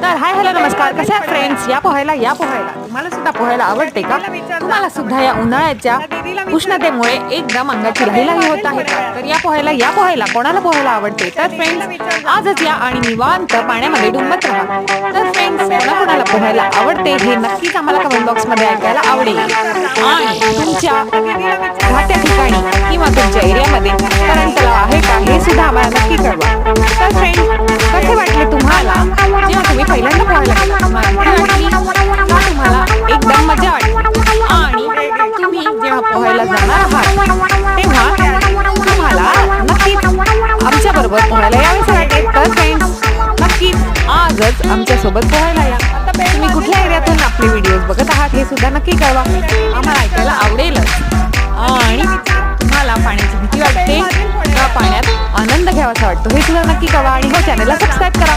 तर hi hello नमस्कार, कसे आहात फ्रेंड्स? या पोहायला तुम्हाला सुद्धा पोहायला आवडते का? तुम्हाला सुद्धा या उन्हाळ्याच्या उष्णतेमुळे एकदम अंगाची लाही होत आहे का? तर या पोहायला कोणाला पोहायला आवडते? तर फ्रेंड्स आजच या आणि निवांत पाण्यामध्ये डुंबत राहा. तर फ्रेंड्स कोणाला पोहायला आवडते हे नक्कीच आम्हाला कमेंट बॉक्स मध्ये ऐकायला आवडेल. आणि तुमच्या राहत्या ठिकाणी किंवा तुमच्या एरियामध्ये करंट तलाव आहे का हे सुद्धा आम्हाला नक्की कळवा. तर फ्रेंड्स कसे वाटले तुम्हाला जेव्हा तुम्ही पहिल्यांदा पोहायला गेला? तुम्हाला एकदम मजा वाटली आणि तुम्ही जेव्हा पोहायला जाणार आहात तेव्हा तुम्हाला नक्कीच आमच्या बरोबर पोहायला यावेसे वाटेल. तर फ्रेंड्स नक्कीच आजच आमच्या सोबत पोहायला या. तुम्ही कुठल्या एरियातून आपले व्हिडिओज बघत आहात हे सुद्धा नक्की कळवा, आम्हाला ऐकायला आवडेलच. आणि तुम्हाला पाण्याची भीती वाटते का पाण्यात आनंद घ्यावासा वाटतो हे सुद्धा नक्की कळवा आणि हो चॅनलला सबस्क्राईब करा.